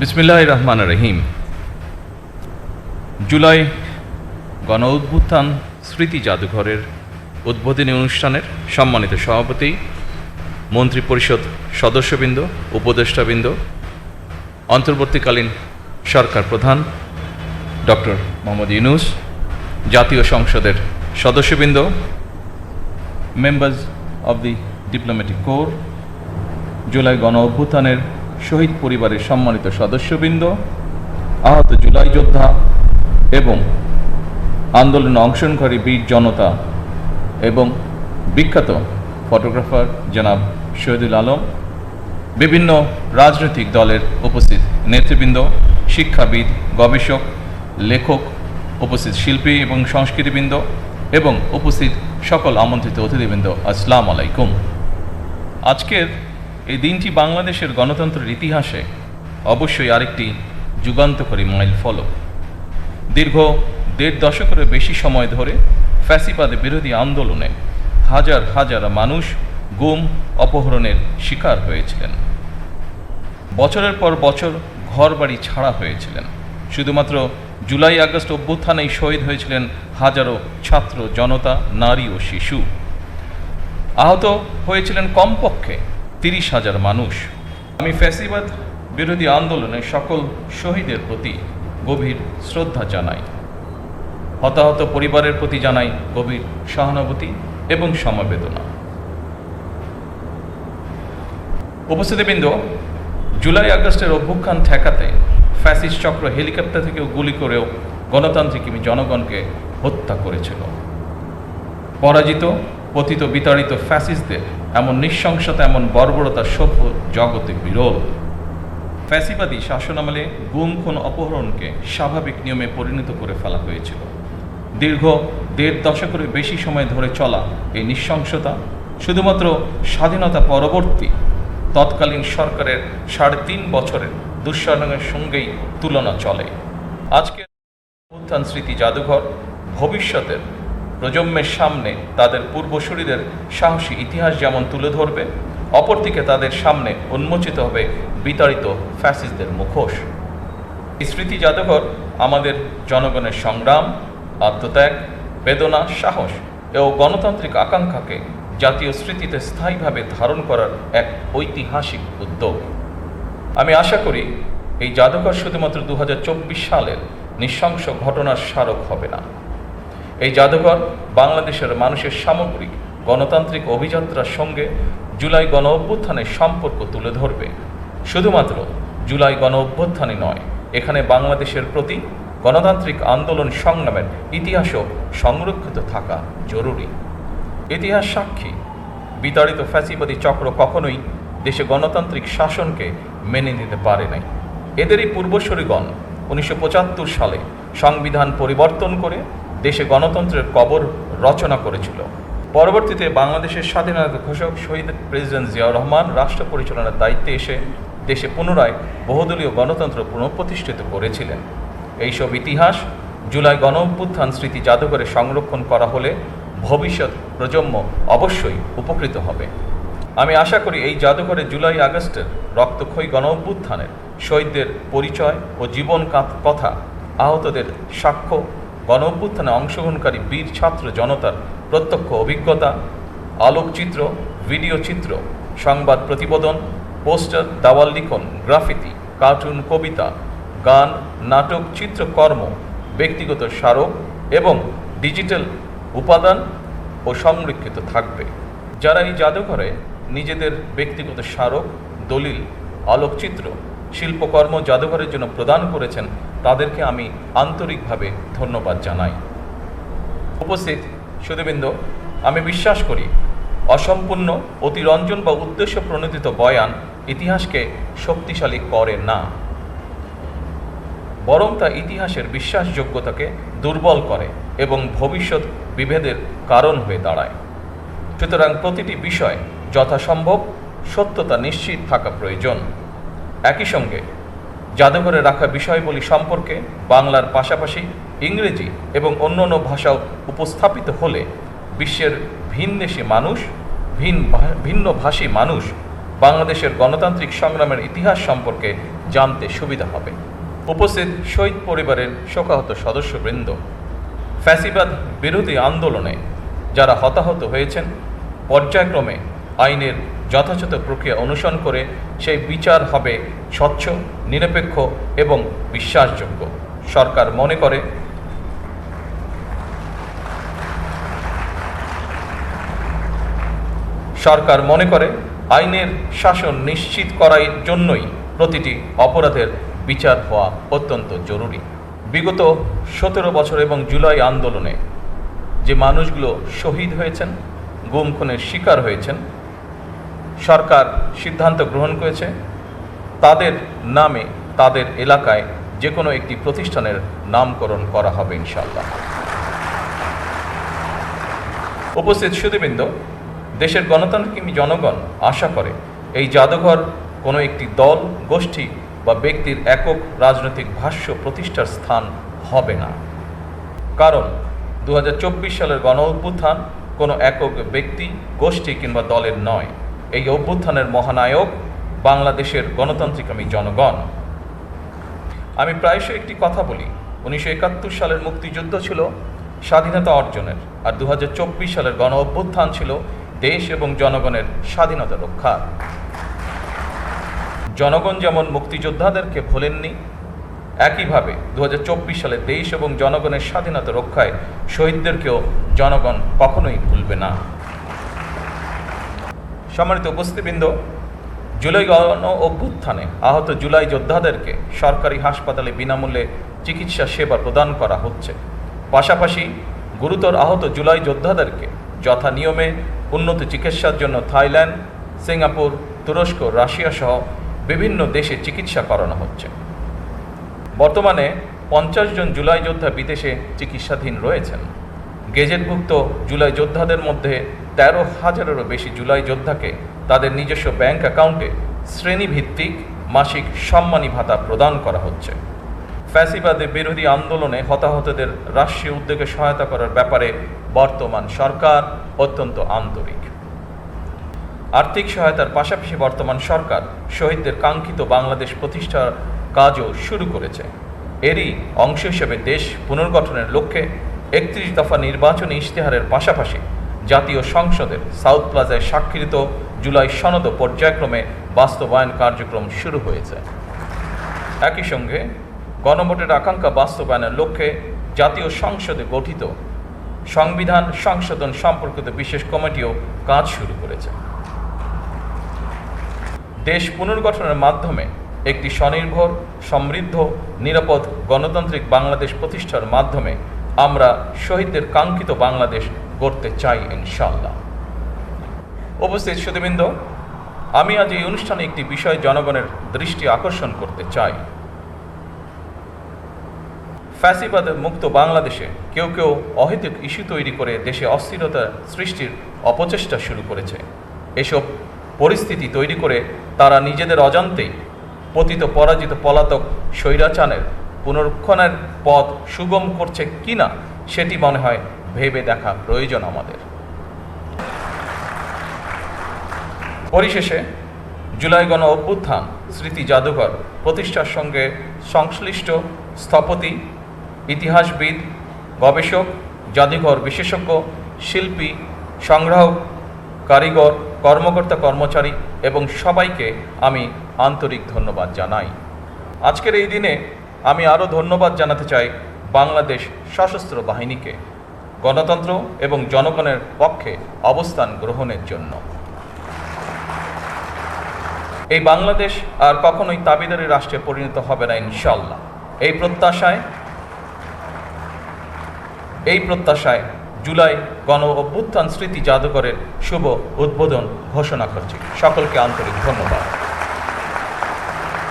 বিসমিল্লাহির রহমানির রহিম। জুলাই গণ অভ্যুত্থান স্মৃতি জাদুঘরের উদ্বোধনী অনুষ্ঠানের সম্মানিত সভাপতি, মন্ত্রী পরিষদ সদস্যবৃন্দ, উপদেষ্টাবৃন্দ, অন্তর্বর্তীকালীন সরকার প্রধান ডক্টর মোহাম্মদ ইউনূস, জাতীয় সংসদের সদস্যবৃন্দ, members of the diplomatic core, July গণ অভ্যুত্থানের শহীদ পরিবারের সম্মানিত সদস্যবৃন্দ, আহত জুলাই যোদ্ধা এবং আন্দোলনে অংশগ্রহণকারী বীর জনতা এবং বিখ্যাত ফটোগ্রাফার জনাব শহীদুল আলম, বিভিন্ন রাজনৈতিক দলের উপস্থিত নেতৃবৃন্দ, শিক্ষাবিদ, গবেষক, লেখক, উপস্থিত শিল্পী এবং সংস্কৃতিবৃন্দ এবং উপস্থিত সকল আমন্ত্রিত অতিথিবৃন্দ, আসসালামু আলাইকুম। আজকের এই দিনটি বাংলাদেশের গণতন্ত্রের ইতিহাসে অবশ্যই আরেকটি যুগান্তকারী মাইল ফলক। দীর্ঘ ১.৫ দশকেরও বেশি সময় ধরে ফ্যাসিবাদ বিরোধী আন্দোলনে হাজার হাজার মানুষ গুম, অপহরণের শিকার হয়েছিলেন। বছরের পর বছর ঘরবাড়ি ছাড়া হয়েছিলেন। শুধুমাত্র জুলাই আগস্ট অভ্যুত্থানেই শহীদ হয়েছিলেন হাজারো ছাত্র, জনতা, নারী ও শিশু। আহত হয়েছিলেন কমপক্ষে ৩০,০০০ মানুষ। আমি ফ্যাসিবাদ বিরোধী আন্দোলনের সকল শহীদের প্রতি গভীর শ্রদ্ধা জানাই। হতাহত পরিবারের প্রতি জানাই গভীর সহানুভূতি এবং সমবেদনা। উপস্থিতিবৃন্দ, জুলাই আগস্টের অভ্যুত্থান ঠেকাতে ফ্যাসিস্ট চক্র হেলিকপ্টার থেকেও গুলি করেও গণতান্ত্রিক জনগণকে হত্যা করেছিল। পরাজিত, পতিত, বিতাড়িত ফ্যাসিস্টদের এমন নৃশংসতা, এমন বর্বরতা সভ্য জগতে বিরল। ফ্যাসিবাদী শাসনামলে গুম, খুন, অপহরণকে স্বাভাবিক নিয়মে পরিণত করে ফেলা হয়েছিল। দীর্ঘ ১.৫ দশকের বেশি সময় ধরে চলা এই নৃশংসতা শুধুমাত্র স্বাধীনতা পরবর্তী তৎকালীন সরকারের ৩.৫ বছরের দুঃশাসনের সঙ্গেই তুলনা চলে। আজকের অভ্যুত্থান স্মৃতি জাদুঘর ভবিষ্যতের প্রজন্মের সামনে তাদের পূর্বসূরিদের সাহসী ইতিহাস যেমন তুলে ধরবে, অপরদিকে তাদের সামনে উন্মোচিত হবে বিতাড়িত ফ্যাসিস্টদের মুখোশ। এই স্মৃতি জাদুঘর আমাদের জনগণের সংগ্রাম, আত্মত্যাগ, বেদনা, সাহস ও গণতান্ত্রিক আকাঙ্ক্ষাকে জাতীয় স্মৃতিতে স্থায়ীভাবে ধারণ করার এক ঐতিহাসিক উদ্যোগ। আমি আশা করি এই জাদুঘর শুধুমাত্র ২০২৪ সালের নৃশংস ঘটনার স্মারক হবে না। এই জাদুঘর বাংলাদেশের মানুষের সামগ্রিক গণতান্ত্রিক অভিযাত্রার সঙ্গে জুলাই গণ অভ্যুত্থানের সম্পর্ক তুলে ধরবে। শুধুমাত্র জুলাই গণ অভ্যুত্থানই নয়, এখানে বাংলাদেশের প্রতি গণতান্ত্রিক আন্দোলন সংগ্রামের ইতিহাসও সংরক্ষিত থাকা জরুরি। ইতিহাস সাক্ষী, বিতাড়িত ফ্যাসিবাদী চক্র কখনোই দেশে গণতান্ত্রিক শাসনকে মেনে নিতে পারে নাই। এদেরই পূর্বসূরিগণ ১৯৭৫ সালে সংবিধান পরিবর্তন করে দেশে গণতন্ত্রের কবর রচনা করেছিল। পরবর্তীতে বাংলাদেশের স্বাধীনতা ঘোষক শহীদ প্রেসিডেন্ট জিয়াউর রহমান রাষ্ট্র পরিচালনার দায়িত্বে এসে দেশে পুনরায় বহুদলীয় গণতন্ত্র পুনঃপ্রতিষ্ঠিত করেছিলেন। এইসব ইতিহাস জুলাই গণ অভ্যুত্থান স্মৃতি জাদুঘরে সংরক্ষণ করা হলে ভবিষ্যৎ প্রজন্ম অবশ্যই উপকৃত হবে। আমি আশা করি এই জাদুঘরে জুলাই আগস্টের রক্তক্ষয়ী গণ অভ্যুত্থানের শহীদদের পরিচয় ও জীবন কথা, আহতদের সাক্ষ্য, গণ অভ্যুত্থানে অংশগ্রহণকারী বীর ছাত্র জনতার প্রত্যক্ষ অভিজ্ঞতা, আলোকচিত্র, ভিডিও চিত্র, সংবাদ প্রতিবেদন, পোস্টার, দাওয়াল লিখন, গ্রাফিতি, কার্টুন, কবিতা, গান, নাটক, চিত্রকর্ম, ব্যক্তিগত স্মারক এবং ডিজিটাল উপাদান ও সংরক্ষিত থাকবে। যারা এই জাদুঘরে নিজেদের ব্যক্তিগত স্মারক, দলিল, আলোকচিত্র, শিল্পকর্ম জাদুঘরের জন্য প্রদান করেছেন তাদেরকে আমি আন্তরিকভাবে ধন্যবাদ জানাই। উপস্থিত সুধীবৃন্দ, আমি বিশ্বাস করি অসম্পূর্ণ, অতিরঞ্জন বা উদ্দেশ্য প্রণোদিত বয়ান ইতিহাসকে শক্তিশালী করে না, বরং তা ইতিহাসের বিশ্বাসযোগ্যতাকে দুর্বল করে এবং ভবিষ্যৎ বিভেদের কারণ হয়ে দাঁড়ায়। সুতরাং প্রতিটি বিষয় যথাসম্ভব সত্যতা নিশ্চিত থাকা প্রয়োজন। একই সঙ্গে জাদুঘরে রাখা বিষয়বলী সম্পর্কে বাংলার পাশাপাশি ইংরেজি এবং অন্যান্য ভাষাও উপস্থাপিত হলে বিশ্বের ভিনদেশী মানুষ, ভিন্ন ভাষী মানুষ বাংলাদেশের গণতান্ত্রিক সংগ্রামের ইতিহাস সম্পর্কে জানতে সুবিধা হবে। উপস্থিত শহীদ পরিবারের শোকাহত সদস্যবৃন্দ, ফ্যাসিবাদ বিরোধী আন্দোলনে যারা হতাহত হয়েছেন, পর্যায়ক্রমে আইনের যথাযথ প্রক্রিয়া অনুসরণ করে সেই বিচার হবে স্বচ্ছ, নিরপেক্ষ এবং বিশ্বাসযোগ্য। সরকার মনে করে আইনের শাসন নিশ্চিত করার জন্যই প্রতিটি অপরাধের বিচার হওয়া অত্যন্ত জরুরি। বিগত 17 বছর এবং জুলাই আন্দোলনে যে মানুষগুলো শহীদ হয়েছেন, গুম খুনের শিকার হয়েছেন, সরকার সিদ্ধান্ত গ্রহণ করেছে তাদের নামে তাদের এলাকায় যে কোনো একটি প্রতিষ্ঠানের নামকরণ করা হবে ইনশাআল্লাহ। উপস্থিত সুধীবৃন্দ, দেশের গণতান্ত্রিক জনগণ আশা করে এই জাদুঘর কোনো একটি দল, গোষ্ঠী বা ব্যক্তির একক রাজনৈতিক ভাষ্য প্রতিষ্ঠার স্থান হবে না। কারণ 2024 সালের গণ অভ্যুত্থান কোনো একক ব্যক্তি, গোষ্ঠী কিংবা দলের নয়। এই অভ্যুত্থানের মহানায়ক বাংলাদেশের গণতান্ত্রিক জনগণ। আমি প্রায়শই একটি কথা বলি, 1971 সালের মুক্তিযুদ্ধ ছিল স্বাধীনতা অর্জনের, আর 2024 সালের গণ অভ্যুত্থান ছিল দেশ এবং জনগণের স্বাধীনতা রক্ষার। জনগণ যেমন মুক্তিযোদ্ধাদেরকে ভোলেননি, একইভাবে 2024 সালে দেশ এবং জনগণের স্বাধীনতা রক্ষায় শহীদদেরকেও জনগণ কখনোই ভুলবে না। সম্মানিত উপস্থিতবৃন্দ, জুলাই গণ অভ্যুত্থানে আহত জুলাই যোদ্ধাদেরকে সরকারি হাসপাতালে বিনামূল্যে চিকিৎসা সেবা প্রদান করা হচ্ছে। পাশাপাশি গুরুতর আহত জুলাই যোদ্ধাদেরকে যথা নিয়মে উন্নত চিকিৎসার জন্য থাইল্যান্ড, সিঙ্গাপুর, তুরস্ক, রাশিয়া সহ বিভিন্ন দেশে চিকিৎসা করানো হচ্ছে। বর্তমানে 50 জন জুলাই যোদ্ধা বিদেশে চিকিৎসাধীন রয়েছেন। গেজেটভুক্ত জুলাই যোদ্ধাদের মধ্যে 13,000-এরও বেশি জুলাই যোদ্ধাকে তাদের নিজস্ব ব্যাংক অ্যাকাউন্টে শ্রেণীভিত্তিক মাসিক সম্মানী ভাতা প্রদান করা হচ্ছে। ফ্যাসিবাদ বিরোধী আন্দোলনে হতাহতদের রাষ্ট্রীয় উদ্যোগে সহায়তা করার ব্যাপারে বর্তমান সরকার অত্যন্ত আন্তরিক। আর্থিক সহায়তার পাশাপাশি বর্তমান সরকার শহীদদের কাঙ্ক্ষিত বাংলাদেশ প্রতিষ্ঠার কাজও শুরু করেছে। এরই অংশ হিসেবে দেশ পুনর্গঠনের লক্ষ্যে 31 দফা নির্বাচনী ইশতেহারের পাশাপাশি জাতীয় সংসদের সাউথ প্লাজায় স্বাক্ষরিত জুলাই সনদ পর্যায়ক্রমে বাস্তবায়ন কার্যক্রম শুরু হয়েছে। একই সঙ্গে গণভোটের আকাঙ্ক্ষা বাস্তবায়নের লক্ষ্যে জাতীয় সংসদে গঠিত সংবিধান সংশোধন সম্পর্কিত বিশেষ কমিটিও কাজ শুরু করেছে। দেশ পুনর্গঠনের মাধ্যমে একটি স্বনির্ভর, সমৃদ্ধ, নিরাপদ গণতান্ত্রিক বাংলাদেশ প্রতিষ্ঠার মাধ্যমে আমরা শহীদদের কাঙ্ক্ষিত বাংলাদেশ গড়তে চাই ইনশাআল্লাহ। উপস্থিত সুধীবৃন্দ, আমি আজ এই অনুষ্ঠানে একটি বিষয় জনগণের দৃষ্টি আকর্ষণ করতে চাই। ফ্যাসিবাদ মুক্ত বাংলাদেশে কেউ কেউ অহেতুক ইস্যু তৈরি করে দেশে অস্থিরতা সৃষ্টির অপচেষ্টা শুরু করেছে। এসব পরিস্থিতি তৈরি করে তারা নিজেদের অজান্তেই পতিত পরাজিত পলাতক স্বৈরাচারের পুনরুত্থানের পথ সুগম করছে কিনা সেটি মনে হয় ভেবে দেখা প্রয়োজন আমাদের। পরিশেষে জুলাই গণ অভ্যুত্থান স্মৃতি জাদুঘর প্রতিষ্ঠার সঙ্গে সংশ্লিষ্ট স্থপতি, ইতিহাসবিদ, গবেষক, জাদুঘর বিশেষজ্ঞ, শিল্পী, সংগ্রাহক, কারিগর, কর্মকর্তা, কর্মচারী এবং সবাইকে আমি আন্তরিক ধন্যবাদ জানাই। আজকের এই দিনে আমি আরও ধন্যবাদ জানাতে চাই বাংলাদেশ সশস্ত্র বাহিনীকে গণতন্ত্র এবং জনগণের পক্ষে অবস্থান গ্রহণের জন্য। এই বাংলাদেশ আর কখনোই তাবিদারি রাষ্ট্রে পরিণত হবে না ইনশাআল্লাহ। এই প্রত্যাশায় জুলাই গণ অভ্যুত্থান স্মৃতি জাদুঘরের শুভ উদ্বোধন ঘোষণা করছি। সকলকে আন্তরিক ধন্যবাদ।